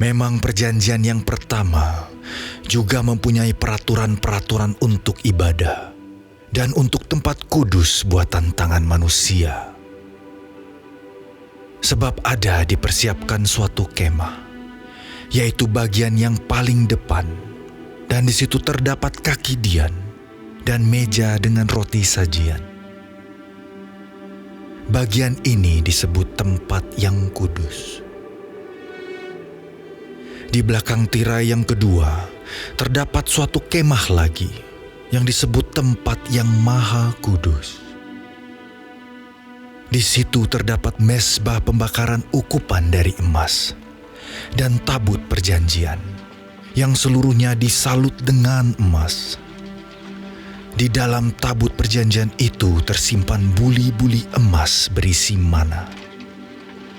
Memang perjanjian yang pertama juga mempunyai peraturan-peraturan untuk ibadah dan untuk tempat kudus buatan tangan manusia. Sebab ada dipersiapkan suatu kemah, yaitu bagian yang paling depan, dan di situ terdapat kaki dian dan meja dengan roti sajian. Bagian ini disebut tempat yang kudus. Di belakang tirai yang kedua, terdapat suatu kemah lagi yang disebut tempat yang maha kudus. Di situ terdapat mezbah pembakaran ukupan dari emas dan tabut perjanjian yang seluruhnya disalut dengan emas. Di dalam tabut perjanjian itu tersimpan buli-buli emas berisi mana,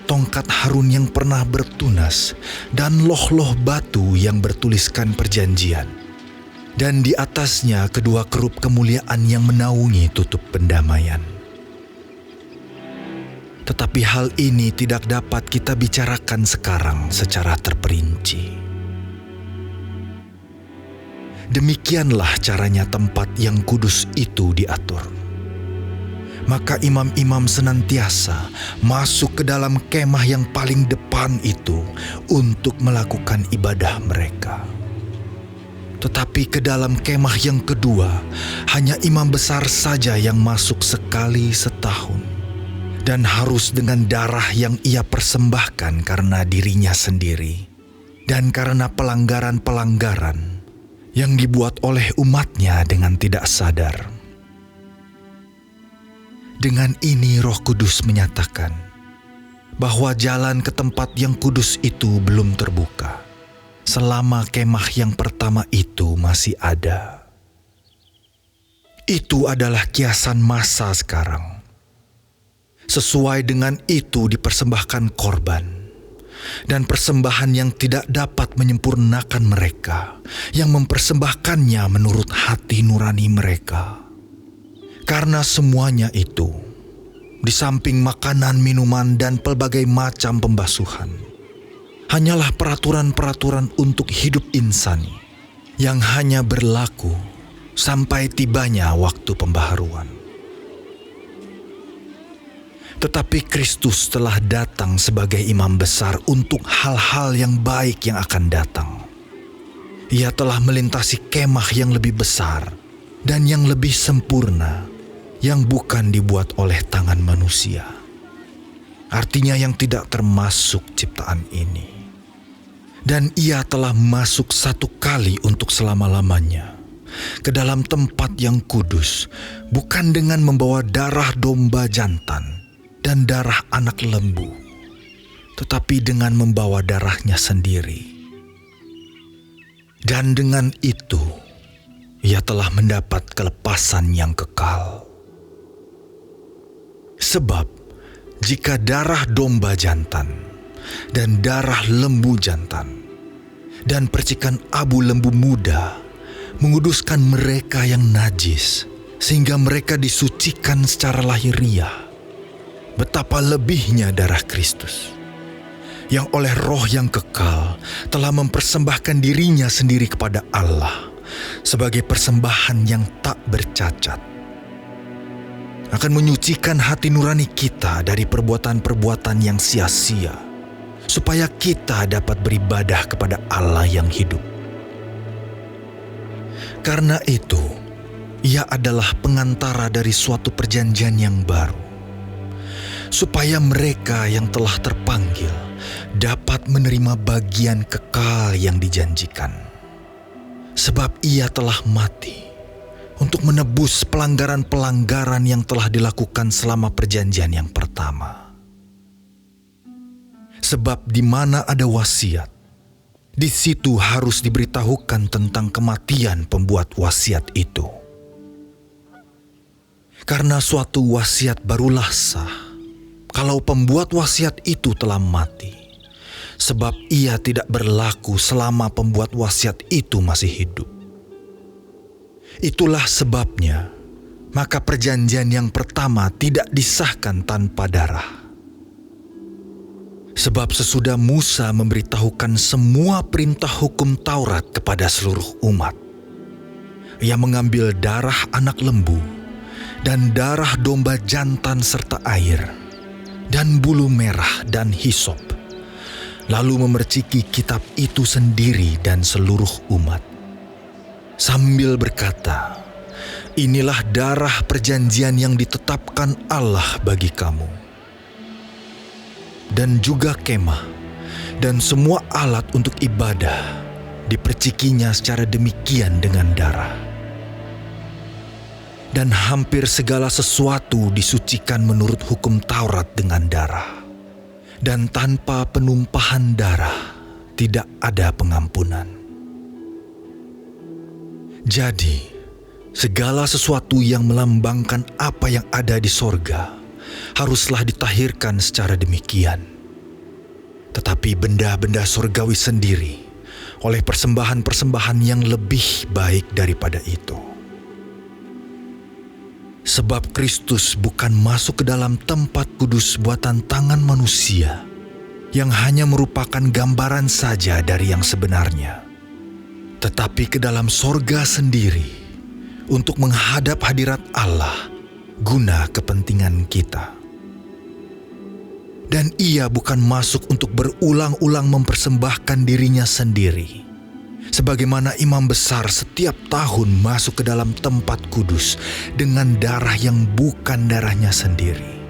tongkat Harun yang pernah bertunas, dan loh-loh batu yang bertuliskan perjanjian, dan di atasnya kedua kerup kemuliaan yang menaungi tutup pendamaian. Tetapi hal ini tidak dapat kita bicarakan sekarang secara terperinci. Demikianlah caranya tempat yang kudus itu diatur. Maka imam-imam senantiasa masuk ke dalam kemah yang paling depan itu untuk melakukan ibadah mereka. Tetapi ke dalam kemah yang kedua, hanya imam besar saja yang masuk sekali setahun, dan harus dengan darah yang ia persembahkan karena dirinya sendiri dan karena pelanggaran-pelanggaran yang dibuat oleh umatnya dengan tidak sadar. Dengan ini Roh Kudus menyatakan bahwa jalan ke tempat yang kudus itu belum terbuka selama kemah yang pertama itu masih ada. Itu adalah kiasan masa sekarang. Sesuai dengan itu dipersembahkan korban dan persembahan yang tidak dapat menyempurnakan mereka, yang mempersembahkannya menurut hati nurani mereka. Karena semuanya itu, di samping makanan, minuman, dan pelbagai macam pembasuhan, hanyalah peraturan-peraturan untuk hidup insani yang hanya berlaku sampai tibanya waktu pembaharuan. Tetapi Kristus telah datang sebagai imam besar untuk hal-hal yang baik yang akan datang. Ia telah melintasi kemah yang lebih besar dan yang lebih sempurna, yang bukan dibuat oleh tangan manusia. Artinya yang tidak termasuk ciptaan ini. Dan ia telah masuk satu kali untuk selama-lamanya ke dalam tempat yang kudus, bukan dengan membawa darah domba jantan dan darah anak lembu, tetapi dengan membawa darahnya sendiri. Dan dengan itu, ia telah mendapat kelepasan yang kekal. Sebab, jika darah domba jantan dan darah lembu jantan dan percikan abu lembu muda menguduskan mereka yang najis, sehingga mereka disucikan secara lahiriah, betapa lebihnya darah Kristus, yang oleh Roh yang kekal telah mempersembahkan dirinya sendiri kepada Allah sebagai persembahan yang tak bercacat, akan menyucikan hati nurani kita dari perbuatan-perbuatan yang sia-sia, supaya kita dapat beribadah kepada Allah yang hidup. Karena itu, ia adalah pengantara dari suatu perjanjian yang baru, supaya mereka yang telah terpanggil dapat menerima bagian kekal yang dijanjikan. Sebab ia telah mati untuk menebus pelanggaran-pelanggaran yang telah dilakukan selama perjanjian yang pertama. Sebab di mana ada wasiat, di situ harus diberitahukan tentang kematian pembuat wasiat itu. Karena suatu wasiat barulah sah kalau pembuat wasiat itu telah mati, sebab ia tidak berlaku selama pembuat wasiat itu masih hidup. Itulah sebabnya, maka perjanjian yang pertama tidak disahkan tanpa darah. Sebab sesudah Musa memberitahukan semua perintah hukum Taurat kepada seluruh umat, ia mengambil darah anak lembu dan darah domba jantan serta air dan bulu merah dan hisop, lalu memerciki kitab itu sendiri dan seluruh umat, sambil berkata, "Inilah darah perjanjian yang ditetapkan Allah bagi kamu." Dan juga kemah dan semua alat untuk ibadah dipercikinya secara demikian dengan darah. Dan hampir segala sesuatu disucikan menurut hukum Taurat dengan darah. Dan tanpa penumpahan darah tidak ada pengampunan. Jadi, segala sesuatu yang melambangkan apa yang ada di sorga haruslah ditahirkan secara demikian. Tetapi benda-benda sorgawi sendiri oleh persembahan-persembahan yang lebih baik daripada itu. Sebab Kristus bukan masuk ke dalam tempat kudus buatan tangan manusia, yang hanya merupakan gambaran saja dari yang sebenarnya, tetapi ke dalam sorga sendiri, untuk menghadap hadirat Allah, guna kepentingan kita. Dan ia bukan masuk untuk berulang-ulang mempersembahkan dirinya sendiri, sebagaimana imam besar setiap tahun masuk ke dalam tempat kudus dengan darah yang bukan darahnya sendiri.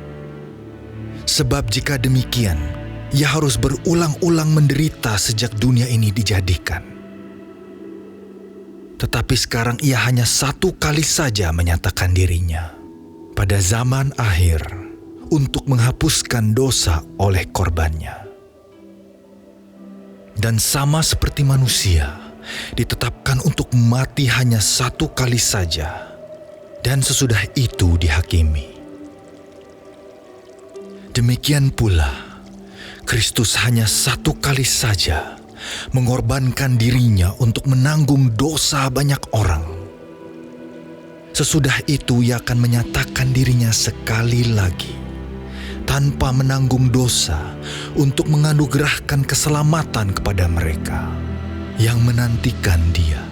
Sebab jika demikian, ia harus berulang-ulang menderita sejak dunia ini dijadikan. Tetapi sekarang ia hanya satu kali saja menyatakan dirinya pada zaman akhir untuk menghapuskan dosa oleh korbannya. Dan sama seperti manusia, ditetapkan untuk mati hanya satu kali saja, dan sesudah itu dihakimi. Demikian pula, Kristus hanya satu kali saja mengorbankan dirinya untuk menanggung dosa banyak orang. Sesudah itu ia akan menyatakan dirinya sekali lagi, tanpa menanggung dosa, untuk menganugerahkan keselamatan kepada mereka yang menantikan Dia.